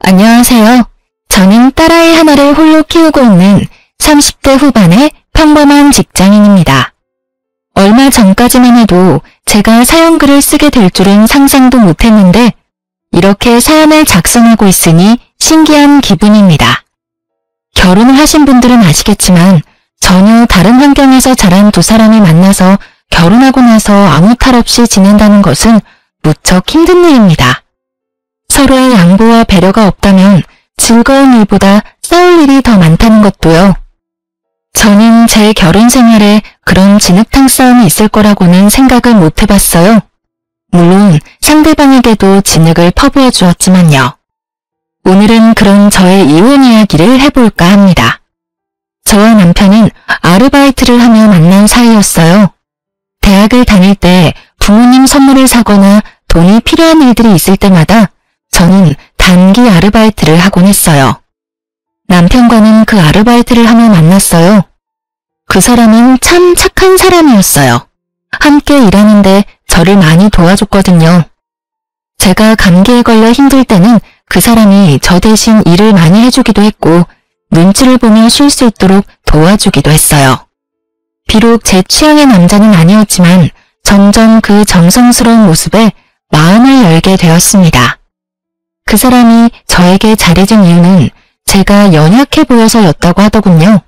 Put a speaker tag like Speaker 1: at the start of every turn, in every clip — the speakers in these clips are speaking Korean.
Speaker 1: 안녕하세요. 저는 딸아이 하나를 홀로 키우고 있는 30대 후반의 평범한 직장인입니다. 얼마 전까지만 해도 제가 사연글을 쓰게 될 줄은 상상도 못했는데 이렇게 사연을 작성하고 있으니 신기한 기분입니다. 결혼을 하신 분들은 아시겠지만 전혀 다른 환경에서 자란 두 사람이 만나서 결혼하고 나서 아무 탈 없이 지낸다는 것은 무척 힘든 일입니다. 서로의 양보와 배려가 없다면 즐거운 일보다 싸울 일이 더 많다는 것도요. 저는 제 결혼 생활에 그런 진흙탕 싸움이 있을 거라고는 생각을 못 해봤어요. 물론 상대방에게도 진흙을 퍼부어 주었지만요. 오늘은 그런 저의 이혼 이야기를 해볼까 합니다. 저와 남편은 아르바이트를 하며 만난 사이였어요. 대학을 다닐 때 부모님 선물을 사거나 돈이 필요한 일들이 있을 때마다 저는 단기 아르바이트를 하곤 했어요. 남편과는 그 아르바이트를 하며 만났어요. 그 사람은 참 착한 사람이었어요. 함께 일하는데 저를 많이 도와줬거든요. 제가 감기에 걸려 힘들 때는 그 사람이 저 대신 일을 많이 해주기도 했고 눈치를 보며 쉴 수 있도록 도와주기도 했어요. 비록 제 취향의 남자는 아니었지만 점점 그 정성스러운 모습에 마음을 열게 되었습니다. 그 사람이 저에게 잘해준 이유는 제가 연약해 보여서였다고 하더군요.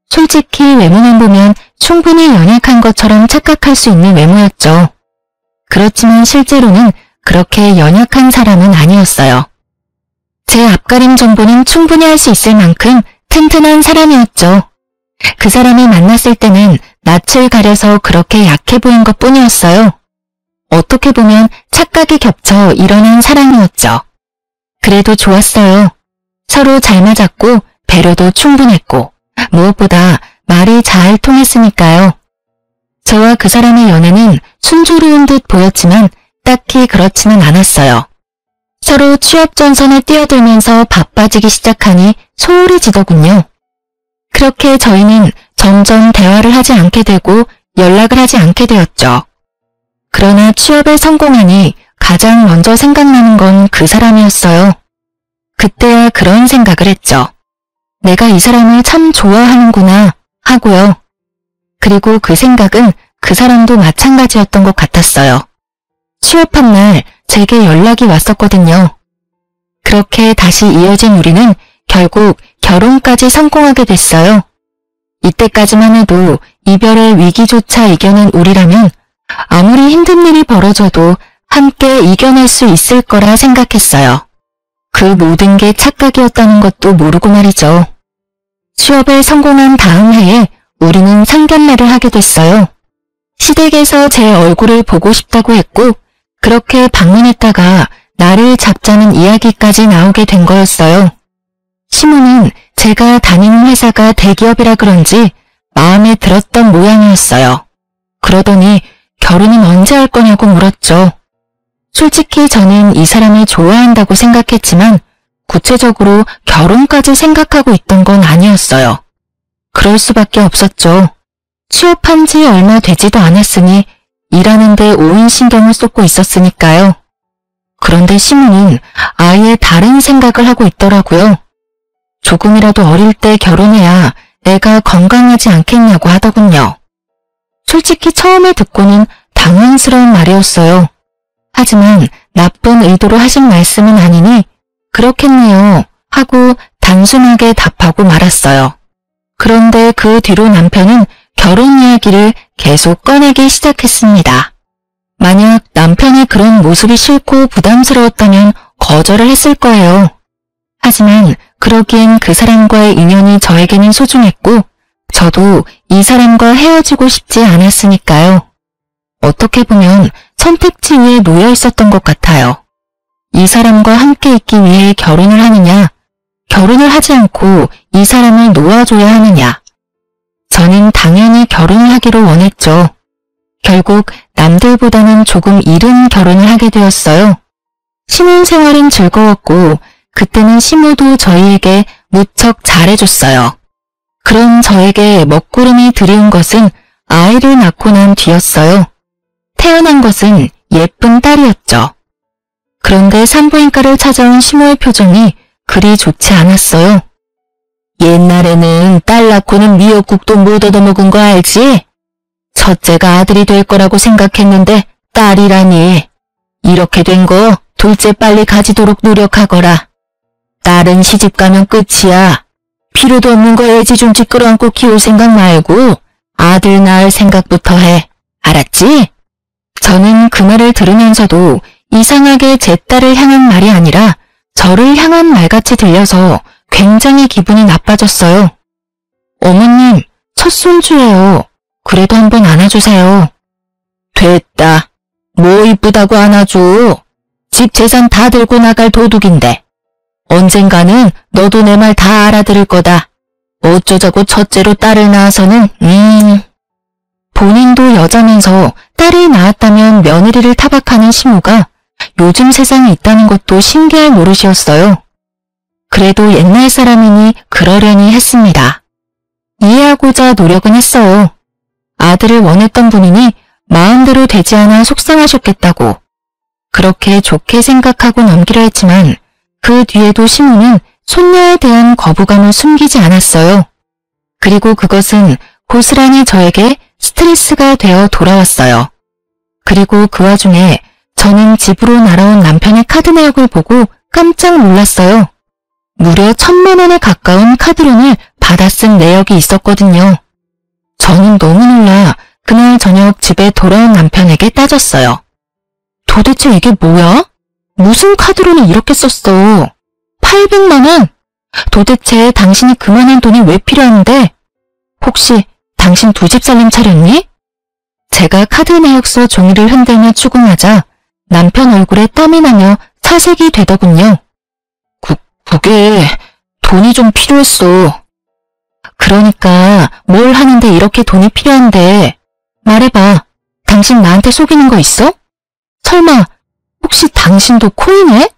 Speaker 1: 솔직히 외모만 보면 충분히 연약한 것처럼 착각할 수 있는 외모였죠. 그렇지만 실제로는 그렇게 연약한 사람은 아니었어요. 제 앞가림 정도는 충분히 할 수 있을 만큼 튼튼한 사람이었죠. 그 사람이 만났을 때는 낯을 가려서 그렇게 약해 보인 것뿐이었어요. 어떻게 보면 착각이 겹쳐 일어난 사랑이었죠. 그래도 좋았어요. 서로 잘 맞았고 배려도 충분했고 무엇보다 말이 잘 통했으니까요. 저와 그 사람의 연애는 순조로운 듯 보였지만 딱히 그렇지는 않았어요. 서로 취업 전선에 뛰어들면서 바빠지기 시작하니 소홀히 지더군요. 그렇게 저희는 점점 대화를 하지 않게 되고 연락을 하지 않게 되었죠. 그러나 취업에 성공하니 가장 먼저 생각나는 건 그 사람이었어요. 그때야 그런 생각을 했죠. 내가 이 사람을 참 좋아하는구나 하고요. 그리고 그 생각은 그 사람도 마찬가지였던 것 같았어요. 취업한 날 제게 연락이 왔었거든요. 그렇게 다시 이어진 우리는 결국 결혼까지 성공하게 됐어요. 이때까지만 해도 이별의 위기조차 이겨낸 우리라면 아무리 힘든 일이 벌어져도 함께 이겨낼 수 있을 거라 생각했어요. 그 모든 게 착각이었다는 것도 모르고 말이죠. 취업에 성공한 다음 해에 우리는 상견례를 하게 됐어요. 시댁에서 제 얼굴을 보고 싶다고 했고 그렇게 방문했다가 나를 잡자는 이야기까지 나오게 된 거였어요. 시모는 제가 다니는 회사가 대기업이라 그런지 마음에 들었던 모양이었어요. 그러더니 결혼은 언제 할 거냐고 물었죠. 솔직히 저는 이 사람을 좋아한다고 생각했지만 구체적으로 결혼까지 생각하고 있던 건 아니었어요. 그럴 수밖에 없었죠. 취업한 지 얼마 되지도 않았으니 일하는데 온 신경을 쏟고 있었으니까요. 그런데 시모는 아예 다른 생각을 하고 있더라고요. 조금이라도 어릴 때 결혼해야 애가 건강하지 않겠냐고 하더군요. 솔직히 처음에 듣고는 당황스러운 말이었어요. 하지만 나쁜 의도로 하신 말씀은 아니니 그렇겠네요 하고 단순하게 답하고 말았어요. 그런데 그 뒤로 남편은 결혼 이야기를 계속 꺼내기 시작했습니다. 만약 남편의 그런 모습이 싫고 부담스러웠다면 거절을 했을 거예요. 하지만 그러기엔 그 사람과의 인연이 저에게는 소중했고 저도 이 사람과 헤어지고 싶지 않았으니까요. 어떻게 보면 선택지 위에 놓여 있었던 것 같아요. 이 사람과 함께 있기 위해 결혼을 하느냐, 결혼을 하지 않고 이 사람을 놓아줘야 하느냐. 저는 당연히 결혼을 하기로 원했죠. 결국 남들보다는 조금 이른 결혼을 하게 되었어요. 신혼생활은 즐거웠고 그때는 시모도 저희에게 무척 잘해줬어요. 그런 저에게 먹구름이 드리운 것은 아이를 낳고 난 뒤였어요. 태어난 것은 예쁜 딸이었죠. 그런데 산부인과를 찾아온 시모의 표정이 그리 좋지 않았어요. 옛날에는 딸 낳고는 미역국도 못 얻어먹은 거 알지? 첫째가 아들이 될 거라고 생각했는데 딸이라니. 이렇게 된 거 둘째 빨리 가지도록 노력하거라. 딸은 시집 가면 끝이야. 필요도 없는 거 애지중지 끌어안고 키울 생각 말고 아들 낳을 생각부터 해. 알았지? 저는 그 말을 들으면서도 이상하게 제 딸을 향한 말이 아니라 저를 향한 말같이 들려서 굉장히 기분이 나빠졌어요. 어머님, 첫 손주예요. 그래도 한번 안아주세요. 됐다. 뭐 이쁘다고 안아줘. 집 재산 다 들고 나갈 도둑인데. 언젠가는 너도 내 말 다 알아들을 거다. 어쩌자고 첫째로 딸을 낳아서는 본인도 여자면서 딸이 낳았다면 며느리를 타박하는 시모가 요즘 세상에 있다는 것도 신기할 노릇이었어요. 그래도 옛날 사람이니 그러려니 했습니다. 이해하고자 노력은 했어요. 아들을 원했던 분이니 마음대로 되지 않아 속상하셨겠다고. 그렇게 좋게 생각하고 넘기려 했지만 그 뒤에도 시모는 손녀에 대한 거부감을 숨기지 않았어요. 그리고 그것은 고스란히 저에게 스트레스가 되어 돌아왔어요. 그리고 그 와중에 저는 집으로 날아온 남편의 카드 내역을 보고 깜짝 놀랐어요. 무려 1,000만 원에 가까운 카드론을 받아 쓴 내역이 있었거든요. 저는 너무 놀라 그날 저녁 집에 돌아온 남편에게 따졌어요. 도대체 이게 뭐야? 무슨 카드론을 이렇게 썼어? 800만 원? 도대체 당신이 그만한 돈이 왜 필요한데? 혹시 당신 두 집 살림 차렸니? 제가 카드 내역서 종이를 흔들며 추궁하자 남편 얼굴에 땀이 나며 차색이 되더군요. 그게 돈이 좀 필요했어. 그러니까 뭘 하는데 이렇게 돈이 필요한데. 말해봐. 당신 나한테 속이는 거 있어? 설마 혹시 당신도 코인해?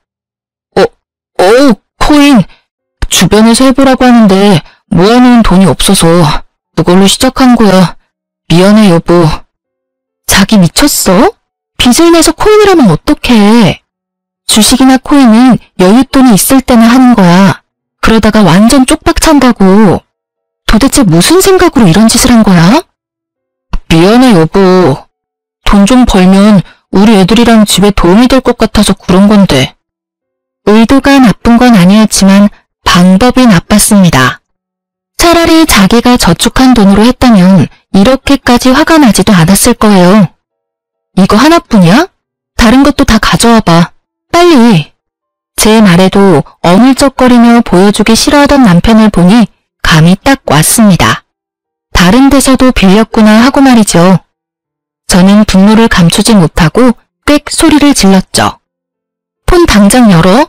Speaker 1: 코인. 주변에서 해보라고 하는데 모아놓은 돈이 없어서 그걸로 시작한 거야. 미안해 여보. 자기 미쳤어? 빚을 내서 코인을 하면 어떡해. 주식이나 코인은 여윳돈이 있을 때나 하는 거야. 그러다가 완전 쪽박 찬다고. 도대체 무슨 생각으로 이런 짓을 한 거야? 미안해 여보. 돈 좀 벌면 우리 애들이랑 집에 도움이 될 것 같아서 그런 건데. 의도가 나쁜 건 아니었지만 방법이 나빴습니다. 차라리 자기가 저축한 돈으로 했다면 이렇게까지 화가 나지도 않았을 거예요. 이거 하나뿐이야? 다른 것도 다 가져와봐. 빨리. 제 말에도 어물쩍거리며 보여주기 싫어하던 남편을 보니 감이 딱 왔습니다. 다른 데서도 빌렸구나 하고 말이죠. 저는 분노를 감추지 못하고 꽥 소리를 질렀죠. 폰 당장 열어.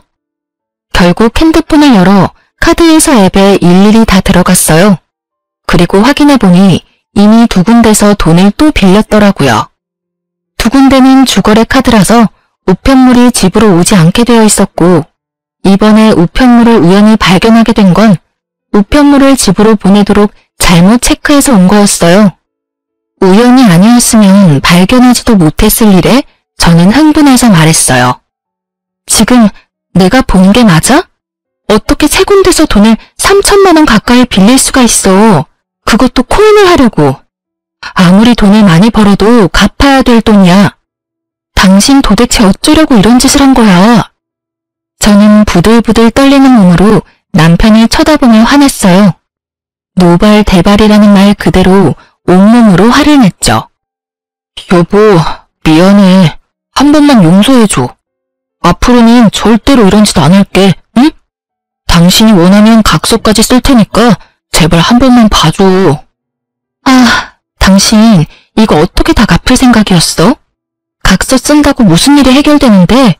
Speaker 1: 결국 핸드폰을 열어 카드회사 앱에 일일이 다 들어갔어요. 그리고 확인해보니 이미 두 군데서 돈을 또 빌렸더라고요. 두 군데는 주거래 카드라서 우편물이 집으로 오지 않게 되어 있었고 이번에 우편물을 우연히 발견하게 된 건 우편물을 집으로 보내도록 잘못 체크해서 온 거였어요. 우연이 아니었으면 발견하지도 못했을 일에 저는 흥분해서 말했어요. 지금 내가 본 게 맞아? 어떻게 세 군데서 돈을 3,000만 원 가까이 빌릴 수가 있어. 그것도 코인을 하려고. 아무리 돈을 많이 벌어도 갚아야 될 돈이야. 당신 도대체 어쩌려고 이런 짓을 한 거야. 저는 부들부들 떨리는 몸으로 남편을 쳐다보며 화냈어요. 노발대발이라는 말 그대로 온몸으로 화를 냈죠. 여보, 미안해. 한 번만 용서해줘. 앞으로는 절대로 이런 짓 안 할게, 응? 당신이 원하면 각서까지 쓸 테니까 제발 한 번만 봐줘. 아, 당신 이거 어떻게 다 갚을 생각이었어? 각서 쓴다고 무슨 일이 해결되는데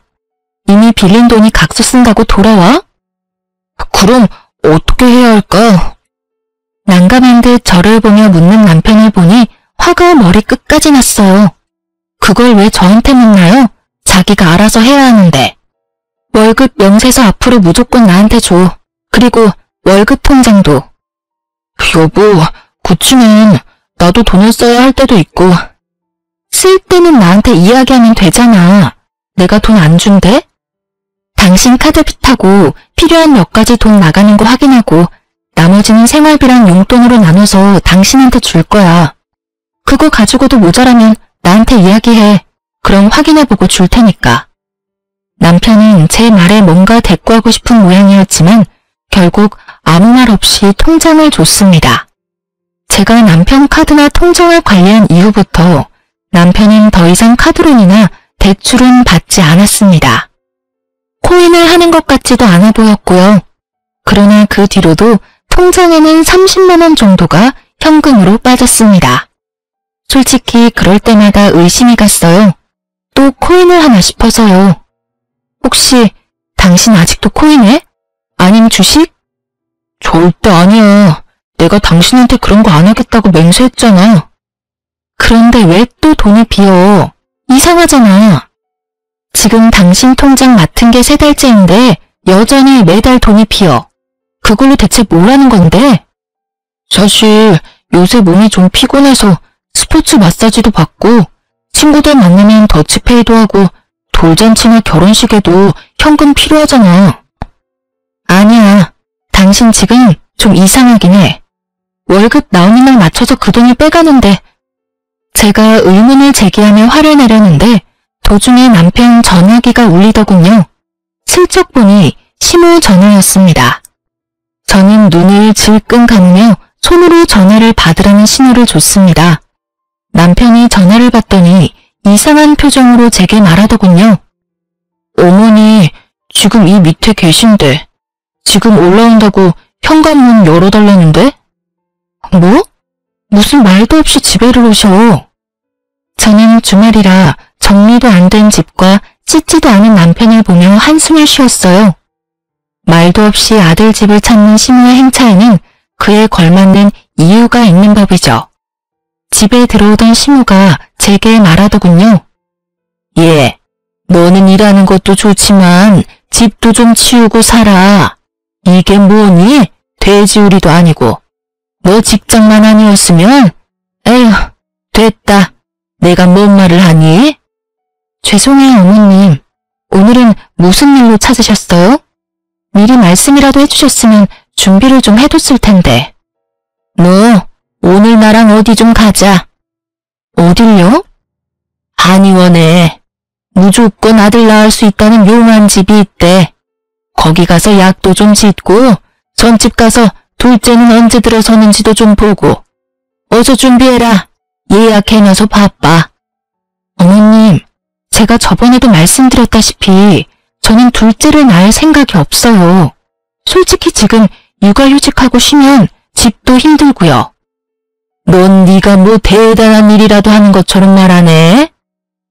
Speaker 1: 이미 빌린 돈이 각서 쓴다고 돌아와? 그럼 어떻게 해야 할까? 난감한 듯 저를 보며 묻는 남편을 보니 화가 머리 끝까지 났어요. 그걸 왜 저한테 묻나요? 자기가 알아서 해야 하는데. 월급 명세서 앞으로 무조건 나한테 줘. 그리고 월급 통장도. 여보, 그치만 나도 돈을 써야 할 때도 있고. 쓸 때는 나한테 이야기하면 되잖아. 내가 돈 안 준대? 당신 카드빚하고 필요한 몇 가지 돈 나가는 거 확인하고 나머지는 생활비랑 용돈으로 나눠서 당신한테 줄 거야. 그거 가지고도 모자라면 나한테 이야기해. 그럼 확인해보고 줄 테니까. 남편은 제 말에 뭔가 대꾸하고 싶은 모양이었지만 결국 아무 말 없이 통장을 줬습니다. 제가 남편 카드나 통장을 관리한 이후부터 남편은 더 이상 카드론이나 대출은 받지 않았습니다. 코인을 하는 것 같지도 않아 보였고요. 그러나 그 뒤로도 통장에는 30만 원 정도가 현금으로 빠졌습니다. 솔직히 그럴 때마다 의심이 갔어요. 또 코인을 하나 싶어서요. 혹시 당신 아직도 코인해? 아님 주식? 절대 아니야. 내가 당신한테 그런 거 안 하겠다고 맹세했잖아. 그런데 왜 또 돈이 비어? 이상하잖아. 지금 당신 통장 맡은 게 3달째인데 여전히 매달 돈이 비어. 그걸로 대체 뭘 하는 건데? 사실 요새 몸이 좀 피곤해서 스포츠 마사지도 받고 친구들 만나면 더치페이도 하고 돌잔치나 결혼식에도 현금 필요하잖아. 아니야. 당신 지금 좀 이상하긴 해. 월급 나오는 날 맞춰서 그 돈을 빼가는데 제가 의문을 제기하며 화를 내려는데 도중에 남편 전화기가 울리더군요. 슬쩍 보니 시모 전화였습니다. 저는 눈을 질끈 감으며 손으로 전화를 받으라는 신호를 줬습니다. 남편이 전화를 받더니 이상한 표정으로 제게 말하더군요. 어머니, 지금 이 밑에 계신데 지금 올라온다고 현관문 열어달라는데? 뭐? 무슨 말도 없이 집에를 오셔. 저는 주말이라 정리도 안 된 집과 씻지도 않은 남편을 보며 한숨을 쉬었어요. 말도 없이 아들 집을 찾는 시모의 행차에는 그에 걸맞는 이유가 있는 법이죠. 집에 들어오던 시모가 제게 말하더군요. 예, 너는 일하는 것도 좋지만 집도 좀 치우고 살아. 이게 뭐니? 돼지우리도 아니고. 너 직장만 아니었으면 에휴, 됐다. 내가 뭔 말을 하니? 죄송해요, 어머님. 오늘은 무슨 일로 찾으셨어요? 미리 말씀이라도 해주셨으면 준비를 좀 해뒀을 텐데. 너 오늘 나랑 어디 좀 가자. 어딜요? 한의원에 무조건 아들 낳을 수 있다는 용한 집이 있대. 거기 가서 약도 좀 짓고 전집 가서 둘째는 언제 들어서는지도 좀 보고. 어서 준비해라. 예약해놔서 바빠. 어머님, 제가 저번에도 말씀드렸다시피 저는 둘째를 낳을 생각이 없어요. 솔직히 지금 육아휴직하고 쉬면 집도 힘들고요. 넌 네가 뭐 대단한 일이라도 하는 것처럼 말하네.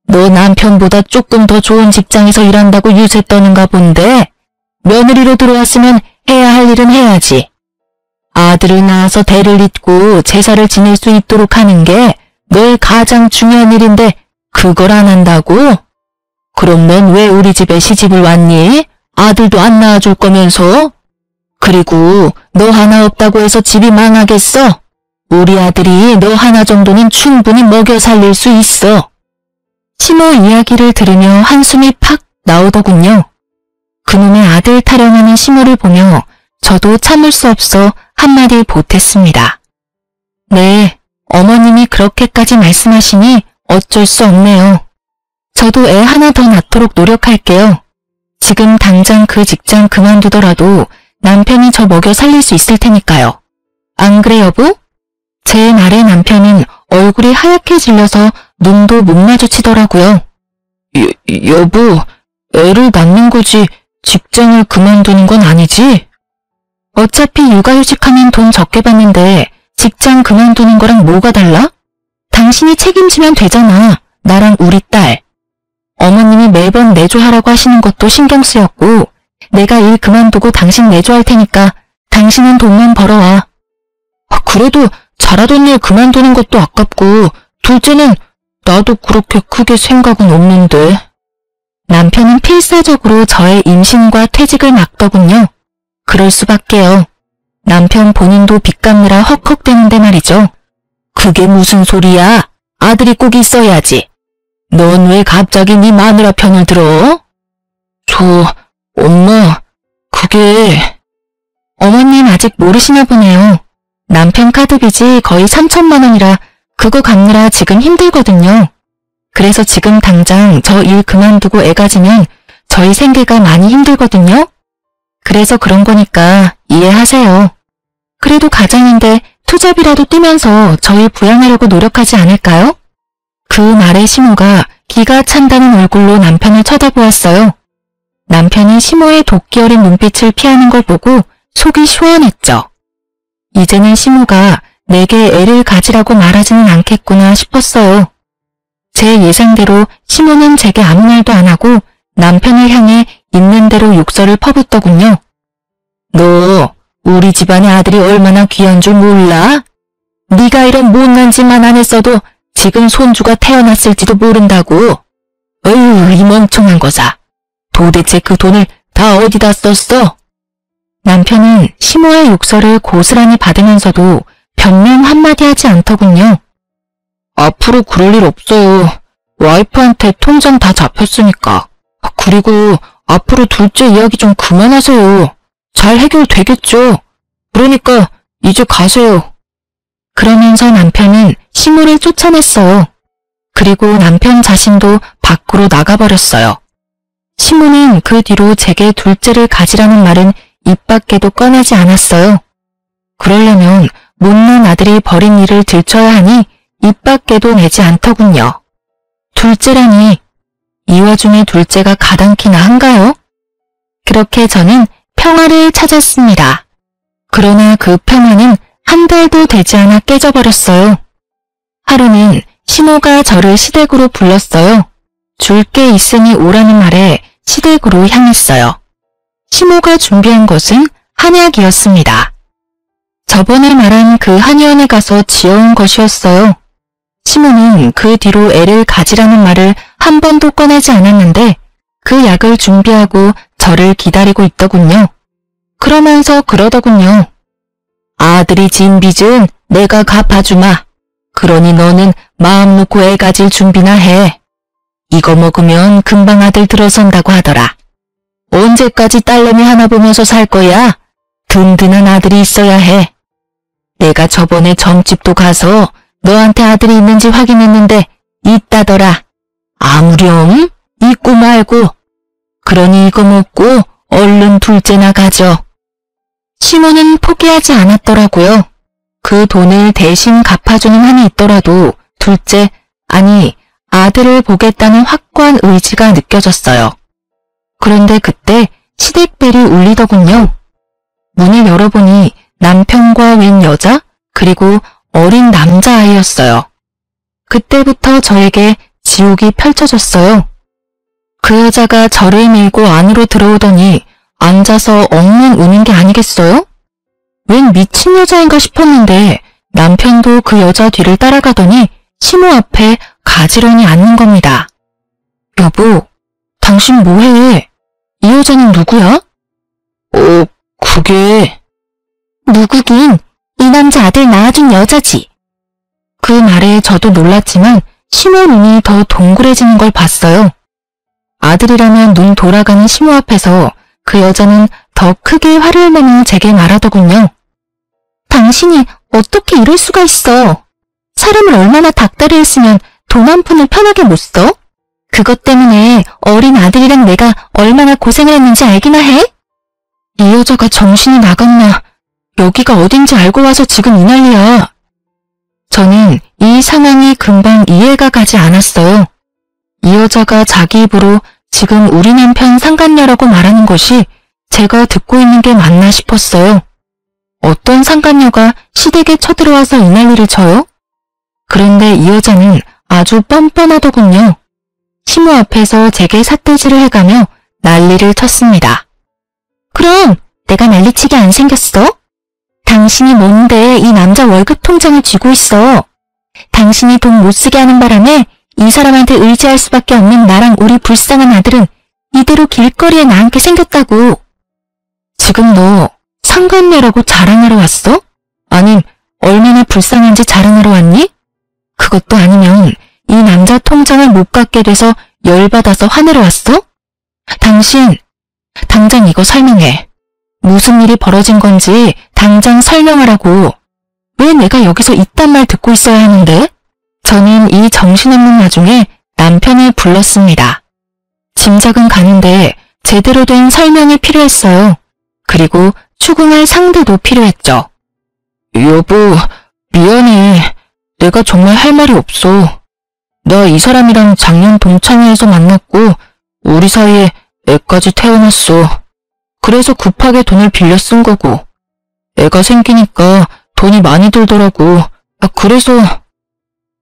Speaker 1: 너 남편보다 조금 더 좋은 직장에서 일한다고 유세 떠는가 본데 며느리로 들어왔으면 해야 할 일은 해야지. 아들을 낳아서 대를 잇고 제사를 지낼 수 있도록 하는 게 너의 가장 중요한 일인데 그걸 안 한다고? 그럼 넌 왜 우리 집에 시집을 왔니? 아들도 안 낳아줄 거면서? 그리고 너 하나 없다고 해서 집이 망하겠어? 우리 아들이 너 하나 정도는 충분히 먹여 살릴 수 있어. 시모 이야기를 들으며 한숨이 팍 나오더군요. 그놈의 아들 타령하는 시모를 보며 저도 참을 수 없어 한마디 보탰습니다. 네, 어머님이 그렇게까지 말씀하시니 어쩔 수 없네요. 저도 애 하나 더 낳도록 노력할게요. 지금 당장 그 직장 그만두더라도 남편이 저 먹여 살릴 수 있을 테니까요. 안 그래 여보? 제 말에 남편은 얼굴이 하얗게 질려서 눈도 못 마주치더라고요. 여보, 애를 낳는 거지 직장을 그만두는 건 아니지? 어차피 육아휴직하면 돈 적게 받는데 직장 그만두는 거랑 뭐가 달라? 당신이 책임지면 되잖아. 나랑 우리 딸. 어머님이 매번 내조하라고 하시는 것도 신경 쓰였고 내가 일 그만두고 당신 내조할 테니까 당신은 돈만 벌어와. 그래도 잘하던 일 그만두는 것도 아깝고 둘째는 나도 그렇게 크게 생각은 없는데. 남편은 필사적으로 저의 임신과 퇴직을 막더군요. 그럴 수밖에요. 남편 본인도 빚 갚느라 헉헉대는데 말이죠. 그게 무슨 소리야? 아들이 꼭 있어야지. 넌 왜 갑자기 네 마누라 편을 들어? 엄마, 그게... 어머님 아직 모르시나 보네요. 남편 카드빚이 거의 3천만 원이라 그거 갚느라 지금 힘들거든요. 그래서 지금 당장 저 일 그만두고 애 가지면 저희 생계가 많이 힘들거든요. 그래서 그런 거니까 이해하세요. 그래도 가장인데 투잡이라도 뛰면서 저희 부양하려고 노력하지 않을까요? 그 말에 시모가 기가 찬다는 얼굴로 남편을 쳐다보았어요. 남편이 시모의 도끼 어린 눈빛을 피하는 걸 보고 속이 시원했죠. 이제는 시모가 내게 애를 가지라고 말하지는 않겠구나 싶었어요. 제 예상대로 시모는 제게 아무 말도 안 하고 남편을 향해 있는 대로 욕설을 퍼붓더군요. 너 우리 집안의 아들이 얼마나 귀한 줄 몰라? 네가 이런 못난 짓만 안 했어도 지금 손주가 태어났을지도 모른다고. 어휴, 이 멍청한 거사. 도대체 그 돈을 다 어디다 썼어? 남편은 시모의 욕설을 고스란히 받으면서도 변명 한마디 하지 않더군요. 앞으로 그럴 일 없어요. 와이프한테 통장 다 잡혔으니까. 그리고 앞으로 둘째 이야기 좀 그만하세요. 잘 해결되겠죠. 그러니까 이제 가세요. 그러면서 남편은 시모를 쫓아냈어요. 그리고 남편 자신도 밖으로 나가버렸어요. 시모는 그 뒤로 제게 둘째를 가지라는 말은 입 밖에도 꺼내지 않았어요. 그러려면 못난 아들이 벌인 일을 들춰야 하니 입 밖에도 내지 않더군요. 둘째라니, 이 와중에 둘째가 가당키나 한가요? 그렇게 저는 평화를 찾았습니다. 그러나 그 평화는 한 달도 되지 않아 깨져버렸어요. 하루는 시모가 저를 시댁으로 불렀어요. 줄 게 있으니 오라는 말에 시댁으로 향했어요. 시모가 준비한 것은 한약이었습니다. 저번에 말한 그 한의원에 가서 지어온 것이었어요. 시모는 그 뒤로 애를 가지라는 말을 한 번도 꺼내지 않았는데 그 약을 준비하고 저를 기다리고 있더군요. 그러면서 그러더군요. 아들이 진 빚은 내가 갚아주마. 그러니 너는 마음 놓고 애 가질 준비나 해. 이거 먹으면 금방 아들 들어선다고 하더라. 언제까지 딸내미 하나 보면서 살 거야? 든든한 아들이 있어야 해. 내가 저번에 점집도 가서 너한테 아들이 있는지 확인했는데 있다더라. 아무렴? 있고 말고. 그러니 이거 먹고 얼른 둘째나 가져. 시모는 포기하지 않았더라고요. 그 돈을 대신 갚아주는 한이 있더라도 둘째, 아니 아들을 보겠다는 확고한 의지가 느껴졌어요. 그런데 그때 시댁벨이 울리더군요. 문을 열어보니 남편과 웬 여자, 그리고 어린 남자아이였어요. 그때부터 저에게 지옥이 펼쳐졌어요. 그 여자가 저를 밀고 안으로 들어오더니 앉아서 엉엉 우는 게 아니겠어요? 웬 미친 여자인가 싶었는데 남편도 그 여자 뒤를 따라가더니 시모 앞에 가지런히 앉는 겁니다. 여보, 당신 뭐해? 이 여자는 누구야? 그게... 누구긴 이 남자 아들 낳아준 여자지. 그 말에 저도 놀랐지만 시모 눈이 더 동그래지는 걸 봤어요. 아들이라면 눈 돌아가는 시모 앞에서 그 여자는 더 크게 화를 내며 제게 말하더군요. 당신이 어떻게 이럴 수가 있어? 사람을 얼마나 닥달을 했으면 돈 한 푼을 편하게 못 써? 그것 때문에 어린 아들이랑 내가 얼마나 고생을 했는지 알기나 해? 이 여자가 정신이 나갔나? 여기가 어딘지 알고 와서 지금 이 난리야. 저는 이 상황이 금방 이해가 가지 않았어요. 이 여자가 자기 입으로 지금 우리 남편 상간녀라고 말하는 것이 제가 듣고 있는 게 맞나 싶었어요. 어떤 상간녀가 시댁에 쳐들어와서 이 난리를 쳐요? 그런데 이 여자는 아주 뻔뻔하더군요. 시모 앞에서 제게 삿대질을 해가며 난리를 쳤습니다. 그럼 내가 난리치게 안 생겼어? 당신이 뭔데 이 남자 월급 통장을 쥐고 있어? 당신이 돈 못 쓰게 하는 바람에 이 사람한테 의지할 수밖에 없는 나랑 우리 불쌍한 아들은 이대로 길거리에 나앉게 생겼다고. 지금 너 상간녀라고 자랑하러 왔어? 아님 얼마나 불쌍한지 자랑하러 왔니? 그것도 아니면 이 남자 통장을 못 갚게 돼서 열받아서 화내러 왔어? 당신 당장 이거 설명해. 무슨 일이 벌어진 건지 당장 설명하라고. 왜 내가 여기서 이딴 말 듣고 있어야 하는데? 저는 이 정신없는 와중에 남편을 불렀습니다. 짐작은 가는데 제대로 된 설명이 필요했어요. 그리고 추궁할 상대도 필요했죠. 여보, 미안해. 내가 정말 할 말이 없어. 나 이 사람이랑 작년 동창회에서 만났고 우리 사이에 애까지 태어났어. 그래서 급하게 돈을 빌려 쓴 거고. 애가 생기니까 돈이 많이 들더라고.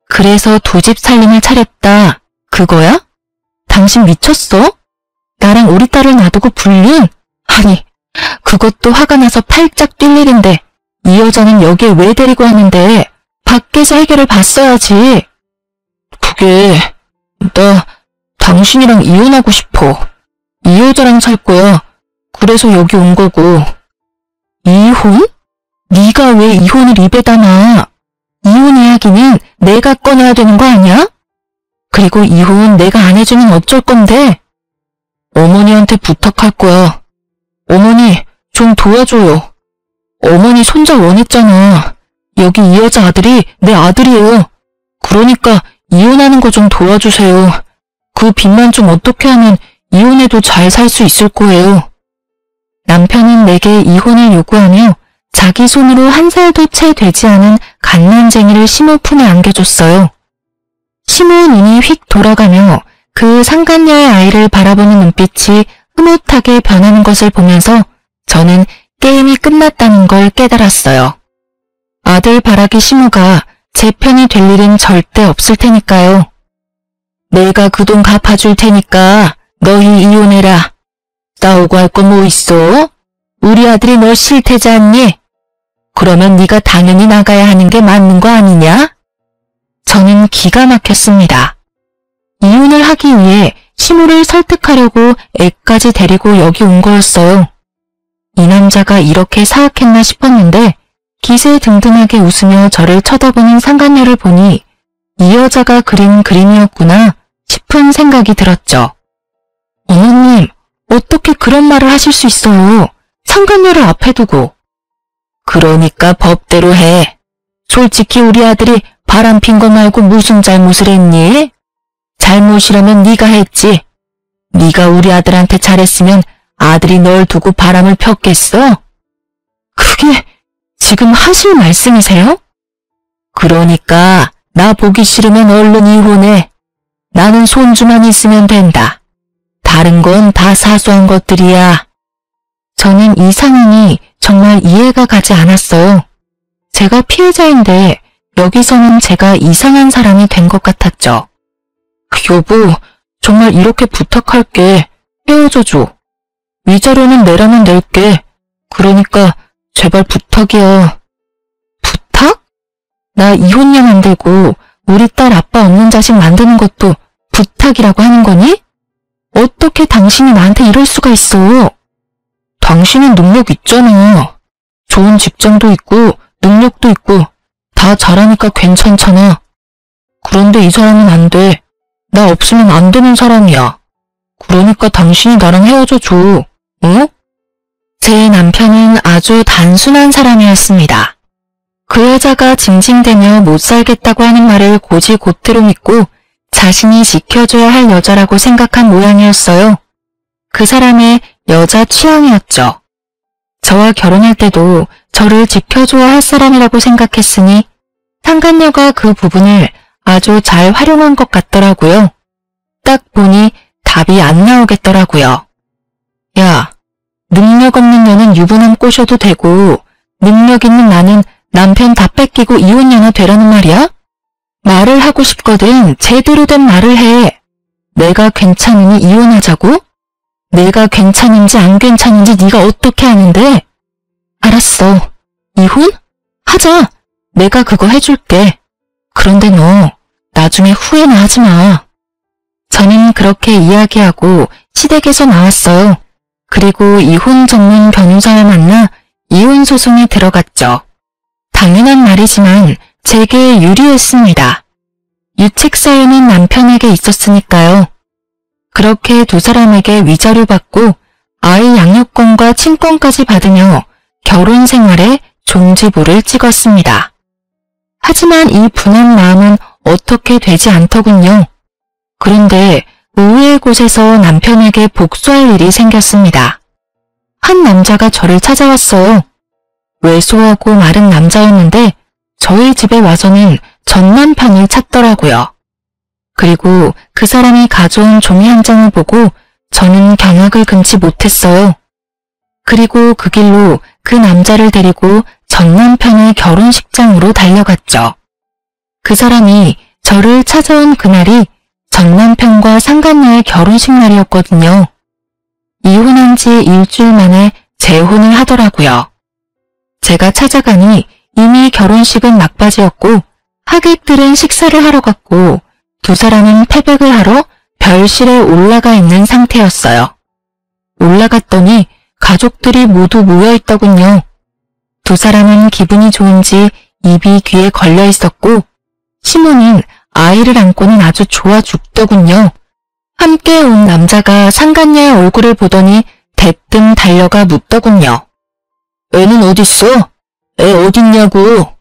Speaker 1: 그래서 두 집 살림을 차렸다. 그거야? 당신 미쳤어? 나랑 우리 딸을 놔두고 불륜? 아니, 그것도 화가 나서 팔짝 뛸 일인데 이 여자는 여기에 왜 데리고 왔는데 밖에서 해결을 봤어야지. 그게 나 당신이랑 이혼하고 싶어. 이 여자랑 살 거야. 그래서 여기 온 거고. 이혼? 네가 왜 이혼을 입에 담아? 이혼 이야기는 내가 꺼내야 되는 거 아니야? 그리고 이혼 내가 안 해주면 어쩔 건데? 어머니한테 부탁할 거야. 어머니, 좀 도와줘요. 어머니 손자 원했잖아. 여기 이 여자 아들이 내 아들이에요. 그러니까 이혼하는 거 좀 도와주세요. 그 빚만 좀 어떻게 하면 이혼해도 잘 살 수 있을 거예요. 남편은 내게 이혼을 요구하며 자기 손으로 한 살도 채 되지 않은 갓난쟁이를 시모 품에 안겨줬어요. 시모 눈이 휙 돌아가며 그 상간녀의 아이를 바라보는 눈빛이 흐뭇하게 변하는 것을 보면서 저는 게임이 끝났다는 걸 깨달았어요. 아들 바라기 시모가 제 편이 될 일은 절대 없을 테니까요. 내가 그 돈 갚아줄 테니까 너희 이혼해라. 싸우고 할 거 뭐 있어? 우리 아들이 널 싫대지 않니? 그러면 네가 당연히 나가야 하는 게 맞는 거 아니냐? 저는 기가 막혔습니다. 이혼을 하기 위해 시모를 설득하려고 애까지 데리고 여기 온 거였어요. 이 남자가 이렇게 사악했나 싶었는데 기세등등하게 웃으며 저를 쳐다보는 상간녀를 보니 이 여자가 그린 그림이었구나 싶은 생각이 들었죠. 어머님, 어떻게 그런 말을 하실 수 있어요? 상간녀를 앞에 두고. 그러니까 법대로 해. 솔직히 우리 아들이 바람핀 거 말고 무슨 잘못을 했니? 잘못이라면 네가 했지. 네가 우리 아들한테 잘했으면 아들이 널 두고 바람을 폈겠어? 그게 지금 하실 말씀이세요? 그러니까 나 보기 싫으면 얼른 이혼해. 나는 손주만 있으면 된다. 다른 건 다 사소한 것들이야. 저는 이 상황이 정말 이해가 가지 않았어요. 제가 피해자인데 여기서는 제가 이상한 사람이 된 것 같았죠. 여보, 정말 이렇게 부탁할게. 헤어져줘. 위자료는 내라면 낼게. 그러니까 제발 부탁이야. 부탁? 나 이혼녀 만들고 우리 딸 아빠 없는 자식 만드는 것도 부탁이라고 하는 거니? 어떻게 당신이 나한테 이럴 수가 있어? 당신은 능력 있잖아. 좋은 직장도 있고 능력도 있고 다 잘하니까 괜찮잖아. 그런데 이 사람은 안 돼. 나 없으면 안 되는 사람이야. 그러니까 당신이 나랑 헤어져 줘. 응? 제 남편은 아주 단순한 사람이었습니다. 그 여자가 징징대며 못 살겠다고 하는 말을 고지고대로 믿고 자신이 지켜줘야 할 여자라고 생각한 모양이었어요. 그 사람의 여자 취향이었죠. 저와 결혼할 때도 저를 지켜줘야 할 사람이라고 생각했으니 상간녀가 그 부분을 아주 잘 활용한 것 같더라고요. 딱 보니 답이 안 나오겠더라고요. 야, 능력 없는 년은 유부남 꼬셔도 되고 능력 있는 나는 남편 다 뺏기고 이혼녀나 되라는 말이야? 말을 하고 싶거든 제대로 된 말을 해. 내가 괜찮으니 이혼하자고? 내가 괜찮은지 안 괜찮은지 네가 어떻게 아는데? 알았어. 이혼? 하자. 내가 그거 해줄게. 그런데 너 나중에 후회는 하지 마. 저는 그렇게 이야기하고 시댁에서 나왔어요. 그리고 이혼 전문 변호사를 만나 이혼 소송에 들어갔죠. 당연한 말이지만 제게 유리했습니다. 유책 사유는 남편에게 있었으니까요. 그렇게 두 사람에게 위자료 받고 아이 양육권과 친권까지 받으며 결혼 생활에 종지부를 찍었습니다. 하지만 이 분한 마음은 어떻게 되지 않더군요. 그런데 의외의 곳에서 남편에게 복수할 일이 생겼습니다. 한 남자가 저를 찾아왔어요. 왜소하고 마른 남자였는데 저희 집에 와서는 전 남편을 찾더라고요. 그리고 그 사람이 가져온 종이 한 장을 보고 저는 경악을 금치 못했어요. 그리고 그 길로 그 남자를 데리고 전 남편의 결혼식장으로 달려갔죠. 그 사람이 저를 찾아온 그날이 전 남편과 상간녀의 결혼식 날이었거든요. 이혼한 지 일주일 만에 재혼을 하더라고요. 제가 찾아가니 이미 결혼식은 막바지였고 하객들은 식사를 하러 갔고 두 사람은 태백을 하러 별실에 올라가 있는 상태였어요. 올라갔더니 가족들이 모두 모여 있더군요. 두 사람은 기분이 좋은지 입이 귀에 걸려 있었고 시모는 아이를 안고는 아주 좋아 죽더군요. 함께 온 남자가 상간녀의 얼굴을 보더니 대뜸 달려가 묻더군요. 애는 어딨어? 애 어딨냐고.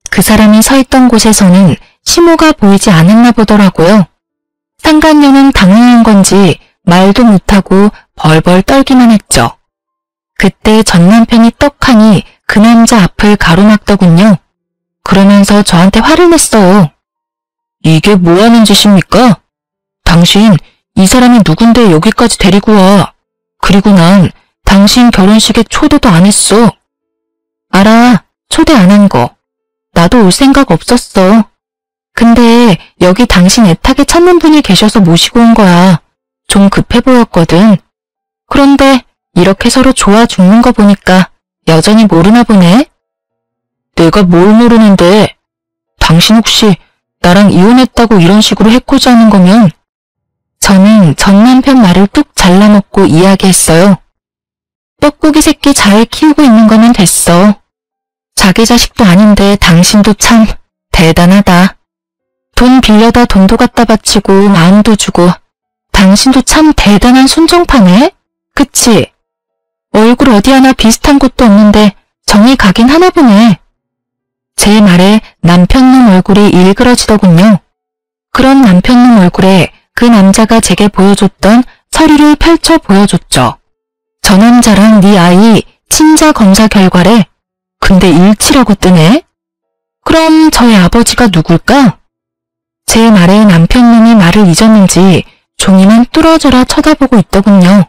Speaker 1: 그 사람이 서 있던 곳에서는 시모가 보이지 않았나 보더라고요. 상간녀는 당황한 건지 말도 못하고 벌벌 떨기만 했죠. 그때 전 남편이 떡하니 그 남자 앞을 가로막더군요. 그러면서 저한테 화를 냈어요. 이게 뭐하는 짓입니까? 당신 이 사람이 누군데 여기까지 데리고 와. 그리고 난 당신 결혼식에 초대도 안 했어. 알아, 초대 안 한 거. 나도 올 생각 없었어. 근데 여기 당신 애타게 찾는 분이 계셔서 모시고 온 거야. 좀 급해 보였거든. 그런데 이렇게 서로 좋아 죽는 거 보니까 여전히 모르나 보네. 내가 뭘 모르는데. 당신 혹시 나랑 이혼했다고 이런 식으로 해코지 하는 거면. 저는 전 남편 말을 뚝 잘라먹고 이야기했어요. 뻐꾸기 새끼 잘 키우고 있는 거면 됐어. 자기 자식도 아닌데 당신도 참 대단하다. 돈 빌려다 돈도 갖다 바치고 마음도 주고 당신도 참 대단한 순종파네? 그치? 얼굴 어디 하나 비슷한 곳도 없는데 정이 가긴 하나 보네. 제 말에 남편놈 얼굴이 일그러지더군요. 그런 남편놈 얼굴에 그 남자가 제게 보여줬던 서류를 펼쳐 보여줬죠. 저 남자랑 네 아이 친자 검사 결과래. 근데 일치라고 뜨네? 그럼 저희 아버지가 누굴까? 제 말에 남편놈이 말을 잊었는지 종이만 뚫어져라 쳐다보고 있더군요.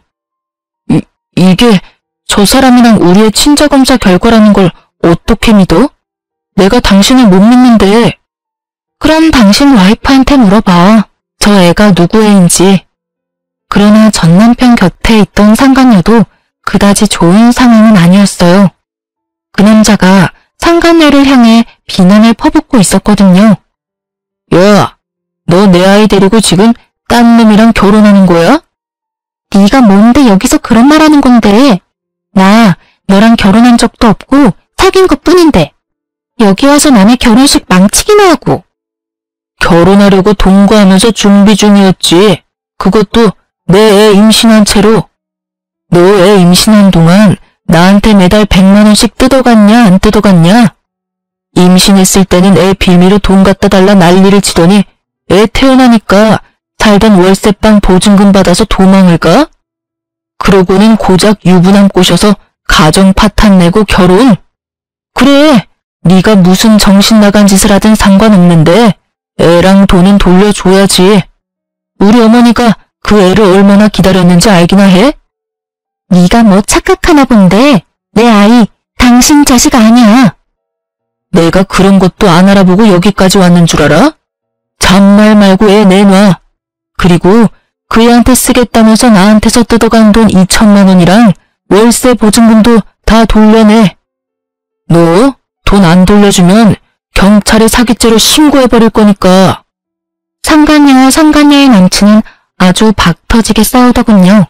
Speaker 1: 이게 저 사람이랑 우리의 친자 검사 결과라는 걸 어떻게 믿어? 내가 당신을 못 믿는데. 그럼 당신 와이프한테 물어봐. 저 애가 누구 애인지. 그러나 전 남편 곁에 있던 상간녀도 그다지 좋은 상황은 아니었어요. 그 남자가 상간녀를 향해 비난을 퍼붓고 있었거든요. 야, 너 내 아이 데리고 지금 딴 놈이랑 결혼하는 거야? 네가 뭔데 여기서 그런 말 하는 건데. 나 너랑 결혼한 적도 없고 사귄 것뿐인데 여기 와서 남의 결혼식 망치기나 하고. 결혼하려고 동거하면서 준비 중이었지. 그것도 내 애 임신한 채로. 너 애 임신한 동안 나한테 매달 100만 원씩 뜯어갔냐 안 뜯어갔냐? 임신했을 때는 애 빌미로 돈 갖다 달라 난리를 치더니 애 태어나니까 살던 월세방 보증금 받아서 도망을 가? 그러고는 고작 유부남 꼬셔서 가정 파탄 내고 결혼? 그래, 네가 무슨 정신 나간 짓을 하든 상관없는데 애랑 돈은 돌려줘야지. 우리 어머니가 그 애를 얼마나 기다렸는지 알기나 해? 네가 뭐 착각하나 본데 내 아이 당신 자식 아니야. 내가 그런 것도 안 알아보고 여기까지 왔는 줄 알아? 잔말 말고 애 내놔. 그리고 그 애한테 쓰겠다면서 나한테서 뜯어간 돈 2천만 원이랑 월세 보증금도 다 돌려내. 너 돈 안 돌려주면 경찰에 사기죄로 신고해버릴 거니까. 상간녀와 상간녀의 남친은 아주 박터지게 싸우더군요.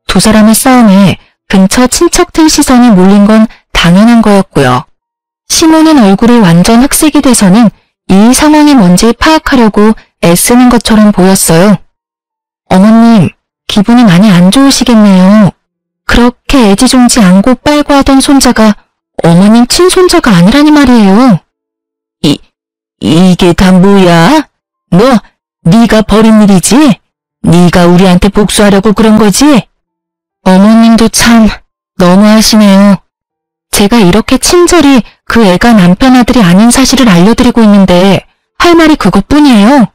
Speaker 1: 두 사람의 싸움에 근처 친척들 시선이 몰린 건 당연한 거였고요. 시모는 얼굴이 완전 흑색이 돼서는 이 상황이 뭔지 파악하려고 애쓰는 것처럼 보였어요. 어머님, 기분이 많이 안 좋으시겠네요. 그렇게 애지중지 안고 빨고 하던 손자가 어머님 친손자가 아니라니 말이에요.
Speaker 2: 이게 다 뭐야? 네가 버린 일이지? 네가 우리한테 복수하려고 그런 거지?
Speaker 1: 어머님도 참 너무하시네요. 제가 이렇게 친절히 그 애가 남편 아들이 아닌 사실을 알려드리고 있는데 할 말이 그것뿐이에요.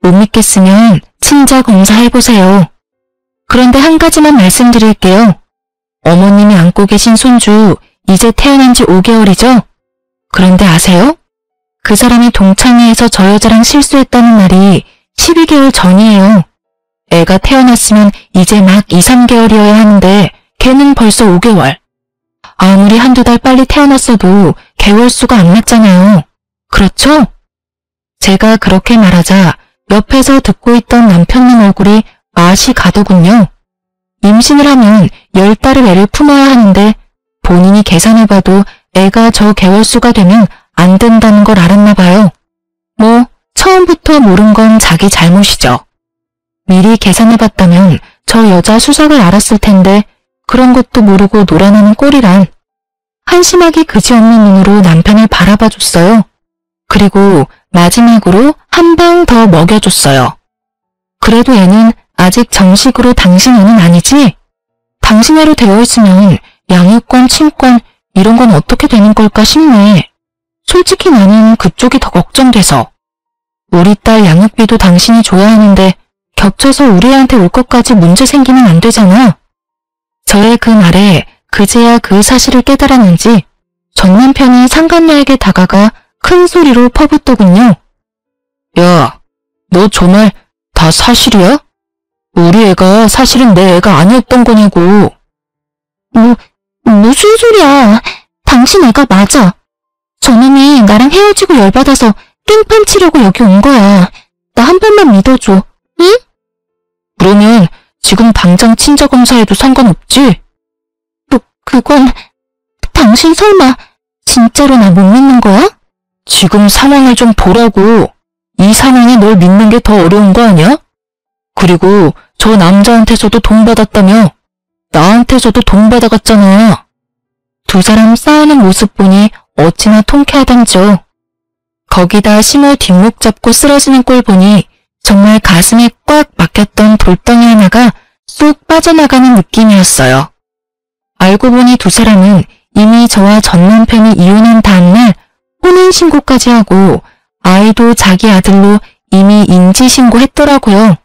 Speaker 1: 못 믿겠으면 친자 검사해보세요. 그런데 한 가지만 말씀드릴게요. 어머님이 안고 계신 손주 이제 태어난 지 5개월이죠? 그런데 아세요? 그 사람이 동창회에서 저 여자랑 실수했다는 날이 12개월 전이에요. 애가 태어났으면 이제 막 2, 3개월이어야 하는데 걔는 벌써 5개월. 아무리 한두 달 빨리 태어났어도 개월수가 안 맞잖아요. 그렇죠? 제가 그렇게 말하자 옆에서 듣고 있던 남편님 얼굴이 맛이 가더군요. 임신을 하면 10달을 애를 품어야 하는데 본인이 계산해봐도 애가 저 개월수가 되면 안 된다는 걸 알았나 봐요. 뭐 처음부터 모른 건 자기 잘못이죠. 미리 계산해봤다면 저 여자 수작을 알았을 텐데 그런 것도 모르고 놀아나는 꼴이란. 한심하기 그지없는 눈으로 남편을 바라봐줬어요. 그리고 마지막으로 한 방 더 먹여줬어요. 그래도 애는 아직 정식으로 당신 애는 아니지? 당신 애로 되어 있으면 양육권, 친권 이런 건 어떻게 되는 걸까 싶네. 솔직히 나는 그쪽이 더 걱정돼서. 우리 딸 양육비도 당신이 줘야 하는데 겹쳐서 우리 애한테 올 것까지 문제 생기면 안 되잖아. 저의 그 말에 그제야 그 사실을 깨달았는지 전 남편이 상간녀에게 다가가 큰 소리로 퍼붓더군요.
Speaker 2: 야, 너 정말 다 사실이야? 우리 애가 사실은 내 애가 아니었던 거냐고.
Speaker 1: 무슨 소리야. 당신 애가 맞아. 저놈이 나랑 헤어지고 열받아서 깽판 치려고 여기 온 거야. 나 한 번만 믿어줘. 응?
Speaker 2: 그러면 지금 당장 친자 검사해도 상관없지?
Speaker 1: 그건 당신 설마 진짜로 나 못 믿는 거야?
Speaker 2: 지금 상황을 좀 보라고. 이 상황에 널 믿는 게 더 어려운 거 아니야? 그리고 저 남자한테서도 돈 받았다며. 나한테서도 돈 받아갔잖아.
Speaker 1: 두 사람 싸우는 모습 보니 어찌나 통쾌하던죠. 거기다 심호 뒷목 잡고 쓰러지는 꼴 보니 정말 가슴에 꽉 막혔던 돌덩이 하나가 쑥 빠져나가는 느낌이었어요. 알고 보니 두 사람은 이미 저와 전 남편이 이혼한 다음날 혼인신고까지 하고 아이도 자기 아들로 이미 인지신고했더라고요.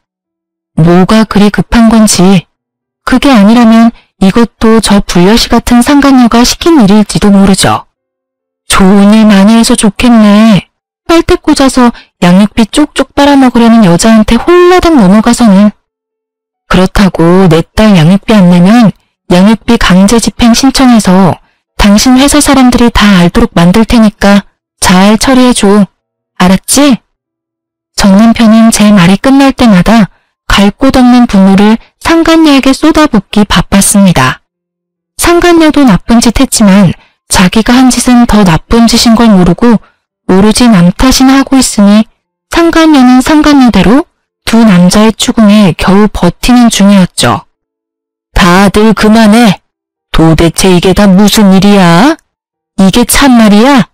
Speaker 1: 뭐가 그리 급한 건지. 그게 아니라면 이것도 저 불려시 같은 상간녀가 시킨 일일지도 모르죠. 좋은 일 많이 해서 좋겠네. 빨대 꽂아서 양육비 쪽쪽 빨아먹으려는 여자한테 홀라당 넘어가서는. 그렇다고 내 딸 양육비 안 내면 양육비 강제 집행 신청해서 당신 회사 사람들이 다 알도록 만들 테니까 잘 처리해줘. 알았지? 정 남편은 제 말이 끝날 때마다 갈 곳 없는 분노를 상간녀에게 쏟아붓기 바빴습니다. 상간녀도 나쁜 짓 했지만 자기가 한 짓은 더 나쁜 짓인 걸 모르고 오로지 남 탓이나 하고 있으니 상간녀는 상간녀대로 두 남자의 추궁에 겨우 버티는 중이었죠.
Speaker 2: 다들 그만해. 도대체 이게 다 무슨 일이야? 이게 참말이야?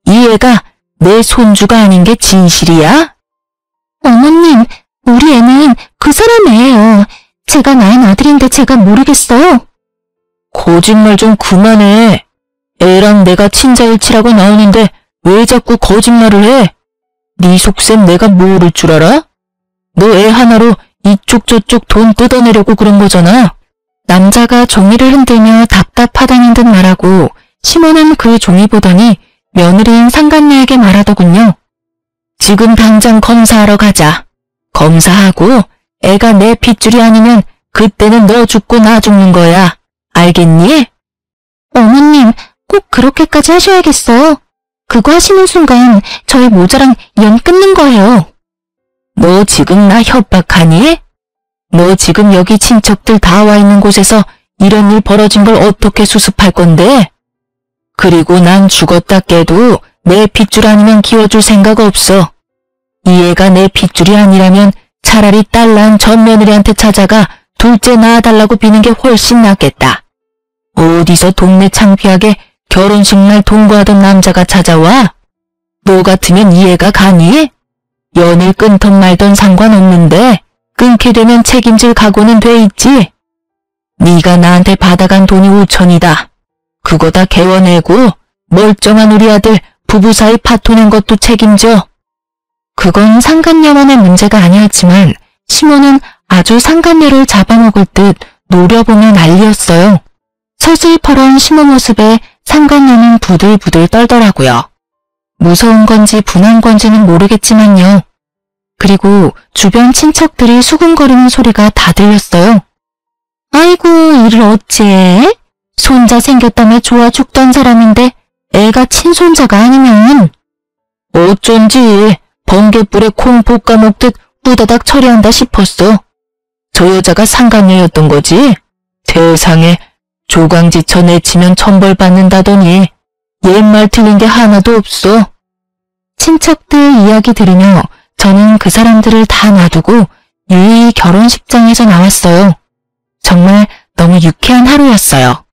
Speaker 2: 이 애가 내 손주가 아닌 게 진실이야?
Speaker 1: 어머님, 우리 애는 그 사람 애예요. 제가 낳은 아들인데 제가 모르겠어요.
Speaker 2: 거짓말 좀 그만해. 애랑 내가 친자일치라고 나오는데 왜 자꾸 거짓말을 해? 네 속셈 내가 모를 줄 알아? 너 애 하나로 이쪽 저쪽 돈 뜯어내려고 그런 거잖아.
Speaker 1: 남자가 종이를 흔들며 답답하다는 듯 말하고 시몬은 그 종이 보더니 며느리인 상간녀에게 말하더군요.
Speaker 2: 지금 당장 검사하러 가자. 검사하고 애가 내 핏줄이 아니면 그때는 너 죽고 나 죽는 거야. 알겠니?
Speaker 1: 어머님, 꼭 그렇게까지 하셔야겠어요. 그거 하시는 순간 저의 모자랑 연 끊는 거예요.
Speaker 2: 너 지금 나 협박하니? 너 지금 여기 친척들 다 와 있는 곳에서 이런 일 벌어진 걸 어떻게 수습할 건데? 그리고 난 죽었다 깨도 내 핏줄 아니면 키워줄 생각 없어. 이 애가 내 핏줄이 아니라면 차라리 딸 낳은 전 며느리한테 찾아가 둘째 낳아달라고 비는 게 훨씬 낫겠다. 어디서 동네 창피하게 결혼식 날 동거하던 남자가 찾아와? 너 같으면 이해가 가니? 연을 끊던 말던 상관없는데 끊게 되면 책임질 각오는 돼 있지. 네가 나한테 받아간 돈이 5천이다. 그거 다 개워내고 멀쩡한 우리 아들 부부 사이 파토낸 것도 책임져.
Speaker 1: 그건 상간녀만의 문제가 아니었지만 시몬은 아주 상간녀를 잡아먹을 듯 노려보며 난리였어요. 서슬퍼런 시모 모습에 상간녀는 부들부들 떨더라고요. 무서운 건지 분한 건지는 모르겠지만요. 그리고 주변 친척들이 수군거리는 소리가 다 들렸어요. 아이고, 이를 어째? 손자 생겼다며 좋아 죽던 사람인데 애가 친손자가 아니면.
Speaker 2: 어쩐지 번갯불에 콩 볶아 먹듯 후다닥 처리한다 싶었어. 저 여자가 상간녀였던 거지? 세상에, 조강지처 내치면 천벌 받는다더니 옛말 틀린 게 하나도 없어.
Speaker 1: 친척들 이야기 들으며 저는 그 사람들을 다 놔두고 유유히 결혼식장에서 나왔어요. 정말 너무 유쾌한 하루였어요.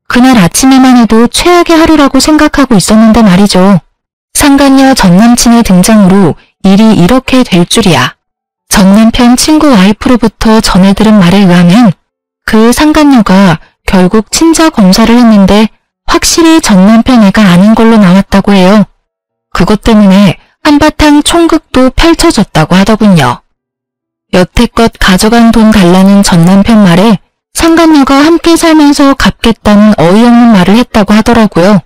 Speaker 1: 그날 아침에만 해도 최악의 하루라고 생각하고 있었는데 말이죠. 상간녀 전남친의 등장으로 일이 이렇게 될 줄이야. 전남편 친구 와이프로부터 전해 들은 말에 의하면 그 상간녀가 결국 친자 검사를 했는데 확실히 전남편 애가 아닌 걸로 나왔다고 해요. 그것 때문에 한바탕 총극도 펼쳐졌다고 하더군요. 여태껏 가져간 돈 달라는 전남편 말에 상간녀가 함께 살면서 갚겠다는 어이없는 말을 했다고 하더라고요.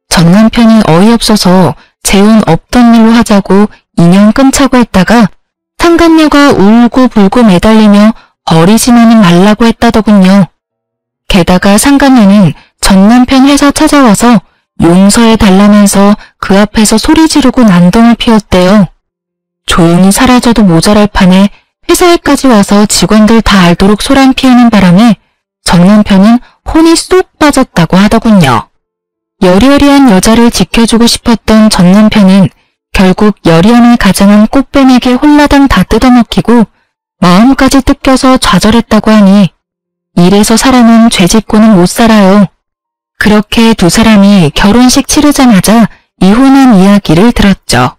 Speaker 1: 전남편이 어이없어서 재혼 없던 일로 하자고 인연 끊자고 했다가 상간녀가 울고불고 매달리며 버리지만은 말라고 했다더군요. 게다가 상간녀는 전남편 회사 찾아와서 용서해달라면서 그 앞에서 소리 지르고 난동을 피웠대요. 조용히 사라져도 모자랄 판에 회사에까지 와서 직원들 다 알도록 소란 피우는 바람에 전남편은 혼이 쏙 빠졌다고 하더군요. 여리여리한 여자를 지켜주고 싶었던 전남편은 결국 여리함을 가장한 꽃뱀에게 홀라당 다 뜯어먹히고 마음까지 뜯겨서 좌절했다고 하니 이래서 사람은 죄짓고는 못 살아요. 그렇게 두 사람이 결혼식 치르자마자 이혼한 이야기를 들었죠.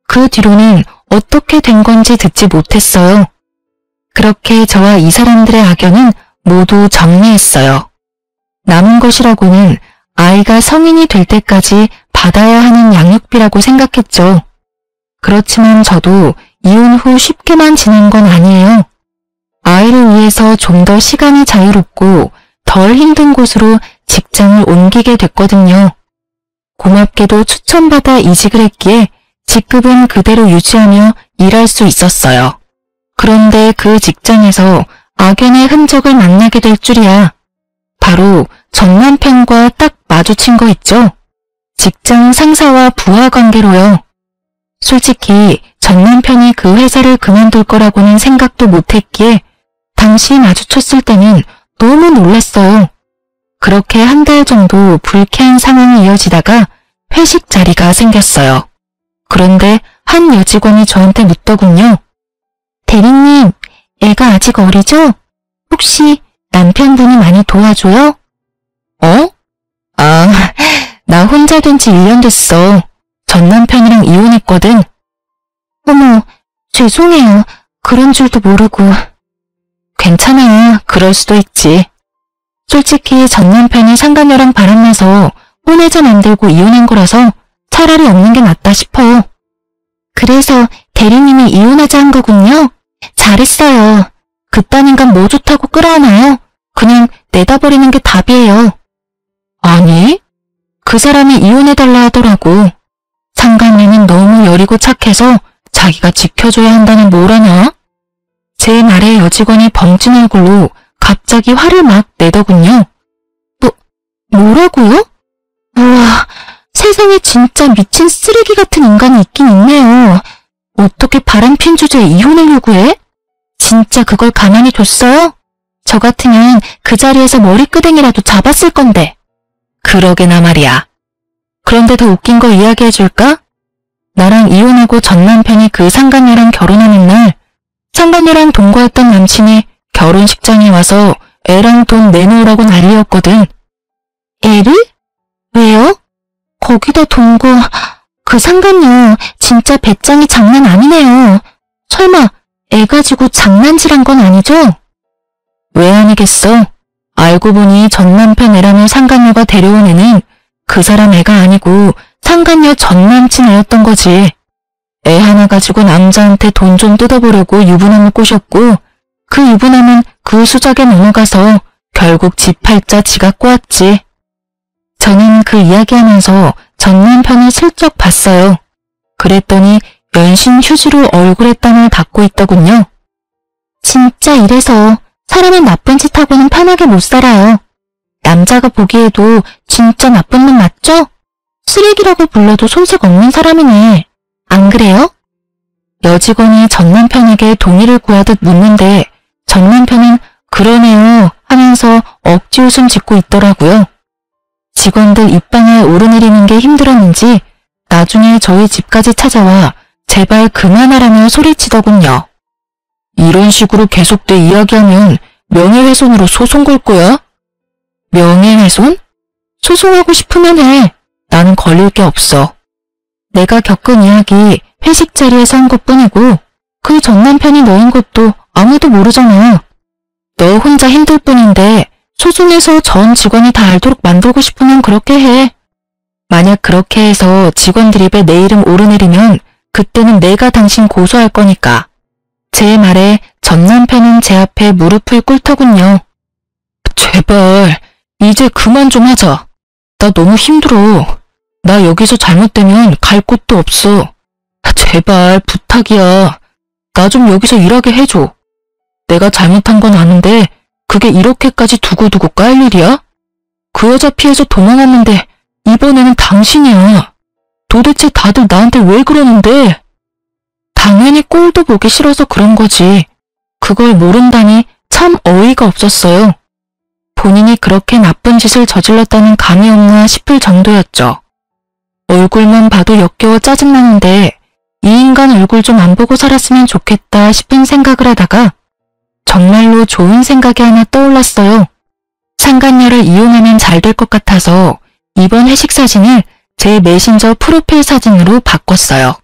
Speaker 1: 그 뒤로는 어떻게 된 건지 듣지 못했어요. 그렇게 저와 이 사람들의 악연은 모두 정리했어요. 남은 것이라고는 아이가 성인이 될 때까지 받아야 하는 양육비라고 생각했죠. 그렇지만 저도 이혼 후 쉽게만 지낸 건 아니에요. 아이를 위해서 좀 더 시간이 자유롭고 덜 힘든 곳으로 직장을 옮기게 됐거든요. 고맙게도 추천받아 이직을 했기에 직급은 그대로 유지하며 일할 수 있었어요. 그런데 그 직장에서 악연의 흔적을 만나게 될 줄이야. 바로 전남편과 딱 마주친 거 있죠? 직장 상사와 부하 관계로요. 솔직히 전남편이 그 회사를 그만둘 거라고는 생각도 못했기에 당시 마주쳤을 때는 너무 놀랐어요. 그렇게 한 달 정도 불쾌한 상황이 이어지다가 회식 자리가 생겼어요. 그런데 한 여직원이 저한테 묻더군요. 대리님, 애가 아직 어리죠? 혹시 남편분이 많이 도와줘요? 어? 나 혼자 된 지 1년 됐어. 전 남편이랑 이혼했거든. 어머, 죄송해요. 그런 줄도 모르고. 괜찮아. 그럴 수도 있지. 솔직히 전 남편이 상간녀랑 바람나서 혼외자 만들고 이혼한 거라서 차라리 없는 게 낫다 싶어요. 그래서 대리님이 이혼하자 한 거군요. 잘했어요. 그딴 인간 뭐 좋다고 끌어안아요. 그냥 내다버리는 게 답이에요. 아니, 그 사람이 이혼해달라 하더라고. 상간녀는 너무 여리고 착해서 자기가 지켜줘야 한다는 뭐라냐? 제 말에 여직원이 벙찐 얼굴로 갑자기 화를 막 내더군요. 뭐라고요? 우와, 세상에 진짜 미친 쓰레기 같은 인간이 있긴 있네요. 어떻게 바람핀 주제에 이혼을 요구해? 진짜 그걸 가만히 뒀어요? 저 같으면 그 자리에서 머리끄댕이라도 잡았을 건데. 그러게나 말이야. 그런데 더 웃긴 거 이야기해줄까? 나랑 이혼하고 전 남편이 그 상간녀랑 결혼하는 날 상간녀랑 동거했던 남친이
Speaker 2: 결혼식장에 와서 애랑 돈 내놓으라고 난리였거든.
Speaker 1: 애를? 왜요? 거기다 돈과 그 상간녀 진짜 배짱이 장난 아니네요. 설마 애 가지고 장난질한 건 아니죠?
Speaker 2: 왜 아니겠어? 알고 보니 전 남편 애라며 상간녀가 데려온 애는 그 사람 애가 아니고 상간녀 전 남친 애였던 거지. 애 하나 가지고 남자한테 돈 좀 뜯어보려고 유부남을 꼬셨고 그 유부남은 그 수작에 넘어가서 결국 지 팔자 지가 꼬았지. 저는 그 이야기하면서 전 남편을 슬쩍 봤어요. 그랬더니 연신 휴지로 얼굴에 땀을 닦고 있더군요.
Speaker 1: 진짜 이래서 사람은 나쁜 짓 하고는 편하게 못 살아요. 남자가 보기에도 진짜 나쁜 놈 맞죠? 쓰레기라고 불러도 손색 없는 사람이네. 안 그래요?
Speaker 2: 여직원이 전 남편에게 동의를 구하듯 묻는데 전 남편은 그러네요 하면서 억지 웃음 짓고 있더라고요. 직원들 입방에 오르내리는 게 힘들었는지 나중에 저희 집까지 찾아와 제발 그만하라며 소리치더군요. 이런 식으로 계속돼 이야기하면 명예훼손으로 소송 걸 거야? 명예훼손? 소송하고 싶으면 해. 나는 걸릴 게 없어. 내가 겪은 이야기 회식 자리에서 한 것뿐이고 그 전 남편이 너인 것도 아무도 모르잖아. 너 혼자 힘들 뿐인데 소송해서 전 직원이 다 알도록 만들고 싶으면 그렇게 해. 만약 그렇게 해서 직원들 입에 내 이름 오르내리면 그때는 내가 당신 고소할 거니까. 제 말에 전 남편은 제 앞에 무릎을 꿇더군요. 제발 이제 그만 좀 하자. 나 너무 힘들어. 나 여기서 잘못되면 갈 곳도 없어. 제발 부탁이야. 나 좀 여기서 일하게 해줘. 내가 잘못한 건 아는데 그게 이렇게까지 두고두고 깔 일이야? 그 여자 피해서 도망왔는데 이번에는 당신이야. 도대체 다들 나한테 왜 그러는데? 당연히 꼴도 보기 싫어서 그런 거지. 그걸 모른다니 참 어이가 없었어요. 본인이 그렇게 나쁜 짓을 저질렀다는 감이 없나 싶을 정도였죠. 얼굴만 봐도 역겨워 짜증나는데 이 인간 얼굴 좀 안 보고 살았으면 좋겠다 싶은 생각을 하다가 정말로 좋은 생각이 하나 떠올랐어요. 상간녀를 이용하면 잘 될 것 같아서 이번 회식 사진을 제 메신저 프로필 사진으로 바꿨어요.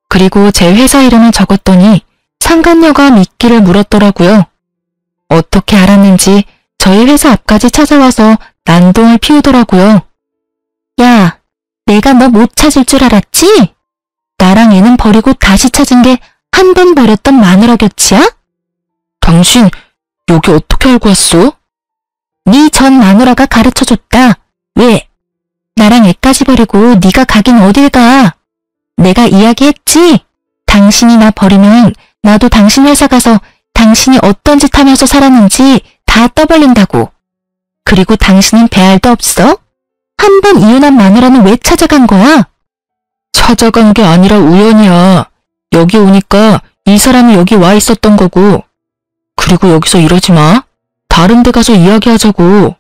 Speaker 2: 그리고 제 회사 이름을 적었더니 상간녀가 미끼를 물었더라고요. 어떻게 알았는지 저희 회사 앞까지 찾아와서 난동을 피우더라고요.
Speaker 1: 야, 내가 너 못 찾을 줄 알았지? 나랑 애는 버리고 다시 찾은 게 한 번 버렸던 마누라 곁이야?
Speaker 2: 당신 여기 어떻게 알고 왔어?
Speaker 1: 네 전 마누라가 가르쳐줬다. 왜? 나랑 애까지 버리고 네가 가긴 어딜 가? 내가 이야기했지? 당신이 나 버리면 나도 당신 회사 가서 당신이 어떤 짓 하면서 살았는지 다 떠벌린다고. 그리고 당신은 배알도 없어? 한 번 이혼한 마누라는 왜 찾아간 거야?
Speaker 2: 찾아간 게 아니라 우연이야. 여기 오니까 이 사람이 여기 와 있었던 거고. 그리고 여기서 이러지 마. 다른 데 가서 이야기하자고.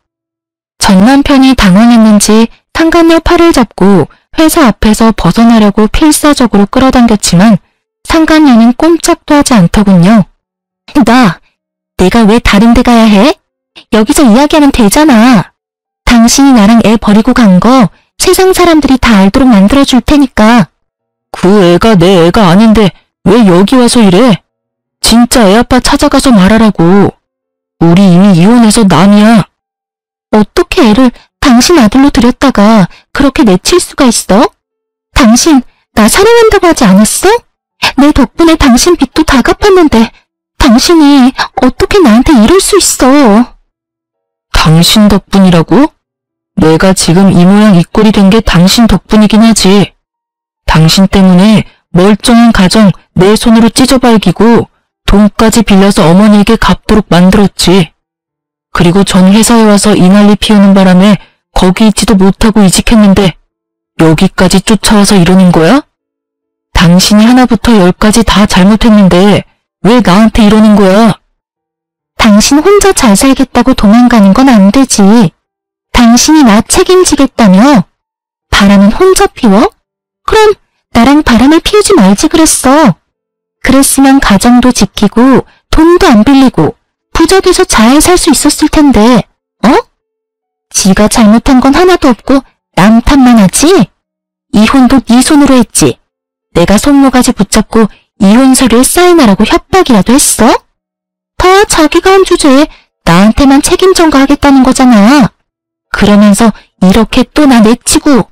Speaker 1: 전 남편이 당황했는지 상간녀 팔을 잡고 회사 앞에서 벗어나려고 필사적으로 끌어당겼지만 상간녀는 꼼짝도 하지 않더군요. 내가 왜 다른 데 가야 해? 여기서 이야기하면 되잖아. 당신이 나랑 애 버리고 간 거 세상 사람들이 다 알도록 만들어줄 테니까.
Speaker 2: 그 애가 내 애가 아닌데 왜 여기 와서 이래? 진짜 애 아빠 찾아가서 말하라고. 우리 이미 이혼해서 남이야.
Speaker 1: 어떻게 애를 당신 아들로 들였다가 그렇게 내칠 수가 있어? 당신 나 사랑한다고 하지 않았어? 내 덕분에 당신 빚도 다 갚았는데 당신이 어떻게 나한테 이럴 수 있어?
Speaker 2: 당신 덕분이라고? 내가 지금 이 모양 이 꼴이 된 게 당신 덕분이긴 하지. 당신 때문에 멀쩡한 가정 내 손으로 찢어발기고 돈까지 빌려서 어머니에게 갚도록 만들었지. 그리고 전 회사에 와서 이 난리 피우는 바람에 거기 있지도 못하고 이직했는데 여기까지 쫓아와서 이러는 거야? 당신이 하나부터 열까지 다 잘못했는데 왜 나한테 이러는 거야?
Speaker 1: 당신 혼자 잘 살겠다고 도망가는 건 안 되지. 당신이 나 책임지겠다며? 바람은 혼자 피워? 그럼 나랑 바람을 피우지 말지 그랬어. 그랬으면 가정도 지키고 돈도 안 빌리고 부적에서 잘 살 수 있었을 텐데, 지가 잘못한 건 하나도 없고 남 탓만 하지? 이혼도 네 손으로 했지. 내가 손모가지 붙잡고 이혼서를 사인하라고 협박이라도 했어? 다 자기가 한 주제에 나한테만 책임 전가하겠다는 거잖아. 그러면서 이렇게 또 나 내치고.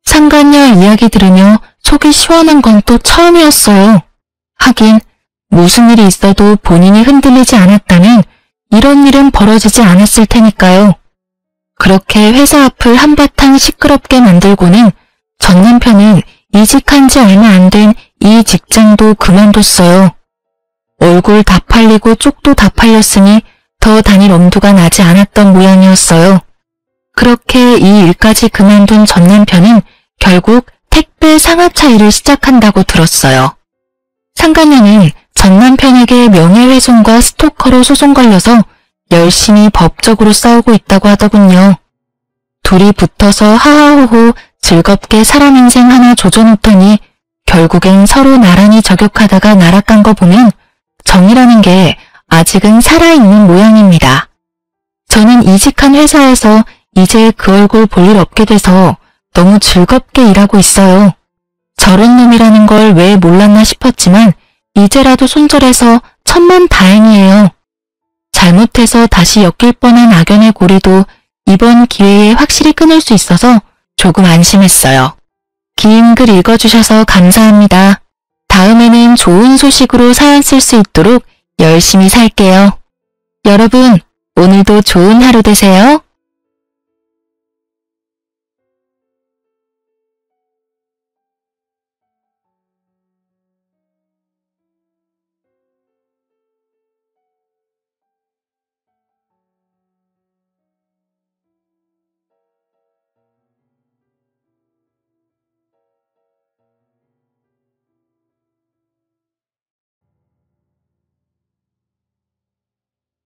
Speaker 1: 상간녀 이야기 들으며 속이 시원한 건 또 처음이었어요. 하긴 무슨 일이 있어도 본인이 흔들리지 않았다면 이런 일은 벌어지지 않았을 테니까요. 그렇게 회사 앞을 한바탕 시끄럽게 만들고는 전 남편은 이직한 지 얼마 안 된 이 직장도 그만뒀어요. 얼굴 다 팔리고 쪽도 다 팔렸으니 더 다닐 엄두가 나지 않았던 모양이었어요. 그렇게 이 일까지 그만둔 전 남편은 결국 택배 상하차 일을 시작한다고 들었어요. 상간녀는 전 남편에게 명예훼손과 스토커로 소송 걸려서 열심히 법적으로 싸우고 있다고 하더군요. 둘이 붙어서 하하호호 즐겁게 사람 인생 하나 조져놓더니 결국엔 서로 나란히 저격하다가 날아간 거 보면 정이라는 게 아직은 살아있는 모양입니다. 저는 이직한 회사에서 이제 그 얼굴 볼 일 없게 돼서 너무 즐겁게 일하고 있어요. 저런 놈이라는 걸 왜 몰랐나 싶었지만 이제라도 손절해서 천만다행이에요. 잘못해서 다시 엮일 뻔한 악연의 고리도 이번 기회에 확실히 끊을 수 있어서 조금 안심했어요. 긴 글 읽어주셔서 감사합니다. 다음에는 좋은 소식으로 사연 쓸 수 있도록 열심히 살게요. 여러분, 오늘도 좋은 하루 되세요.